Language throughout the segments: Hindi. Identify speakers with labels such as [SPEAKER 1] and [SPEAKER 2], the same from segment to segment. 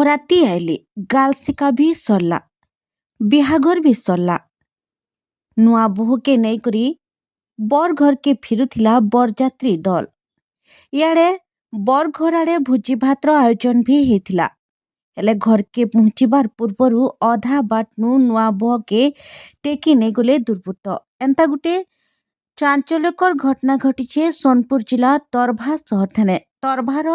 [SPEAKER 1] बराती आइले गालसिका भी सरला बिहाघर भी सरला नुआ बोह के नहीं करी बर घर के फिरुथिला बरजात्री दल इाड़े बर घर आड़े भोजी भातर आयोजन भी होता हेले घर के पहुँचबार पूर्वर अधा बाटनु नुआ बोह के टेकी नहीं गले दुर्बृत्त एंता गुटे चांचल्यकर घटना घटी सोनपुर जिला तरभा सहर ठाने तरभार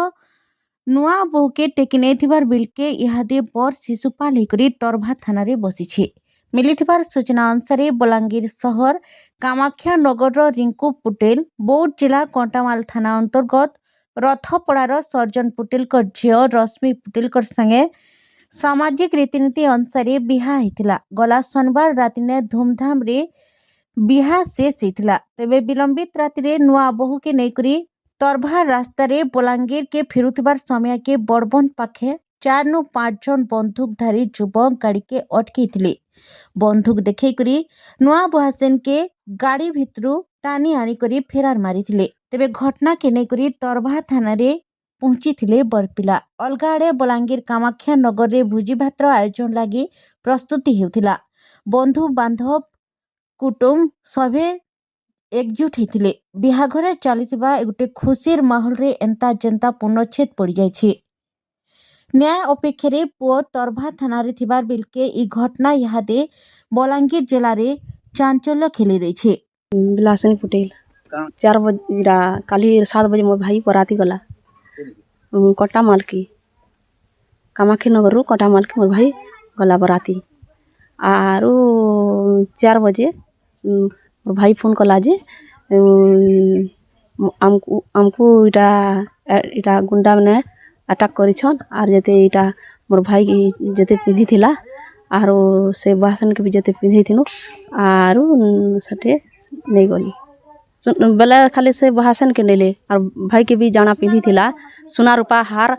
[SPEAKER 1] नुआ बोह के टेकी नहीं बिलके इहादे बर शिशुपाल होकर तरभा थाना बसी मिलिथिबार सूचना अनुसार बलांगीर सहर कामाख्या नगर रिंकू पुटेल बौद्ध जिला कंटामाल थाना अंतर्गत रथपड़ार सर्जन पुटेल झील रश्मि पुटेल संगे सामाजिक रीतिनीति अनुसार बिहा होता गला शनिवार राति ने धूमधाम रे बिहा शेष होता तेबे विलंबित राति नुआ बोहू के नहींकरी तरभा रास्तार बलांगीर के फिरुथिबार समय के बड़बंद पाखे 4 नु 5 जन बंदूकधारी युवक गाड़ी के अटकी बंदूक देखी नुआ बुहासेन के गाड़ी भितरू टानी आनिकरी फेरार मारी तेबे घटना के नहीं तरभा थाना रे पहुंची बरपिला अलगा आड़े बलांगीर कामाख्या नगर रे भोजी भातर आयोजन लगी प्रस्तुति होता बंधु बांधव कुटुंब सभे एकजुट होते बिहाघर चलता गोटे खुशीर माहौल रे एंता जेंता पूर्णच्छेद पड़ जाए न्याय अपेक्षा पुओ तरभा थाना रे थिबार बिलके ई घटना इहादे बलांगीर जिले रे चांचल्य खेली देछे।
[SPEAKER 2] बिलासिनी पुटेल 4 बजे काली 7 बजे मोर भाई बराती गला कटा मालकी कामाख्या नगर रू कटा मालकी मोर भाई गला बराती आरो 4 बजे मोर भाई फोन कला जे हमको इटा गुंडा मैंने अटैक करिछन आर जते इटा मोर भाई जते पिंधी थिला आरो से बासन के भी जते पिंधी थिनु आरो सटे नहीं गली बेला खाली से बासन के नेले और भाई के भी जाना पिंधी थिला सोना रूपा हार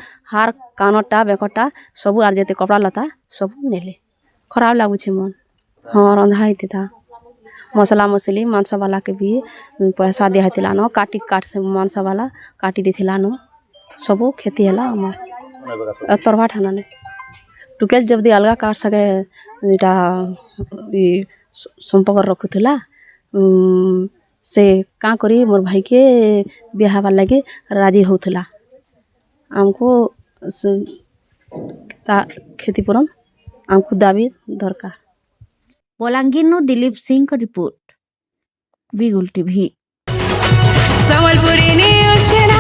[SPEAKER 2] कानटा बेकटा सब आर जते कपड़ा लता सब नेले खराब लागु छे मन हाँ रंधा होते था मसला मसली मांस वाला के भी पैसा दिया थिला न काट से मांस वाला काटी देथिला न सब खेती है हमार तरभा थाना ने टुकेल जब दी अलगा काट सके इटा संपर्क रखुला से का करी मोर भाई के बिहार लगे राजी होता हमको क्षतिपूरण हमको दाबी दरकार।
[SPEAKER 1] बलांगीर नु दिलीप सिंह का रिपोर्ट बिगुल टीवी।
[SPEAKER 3] Sambalpuri news channel.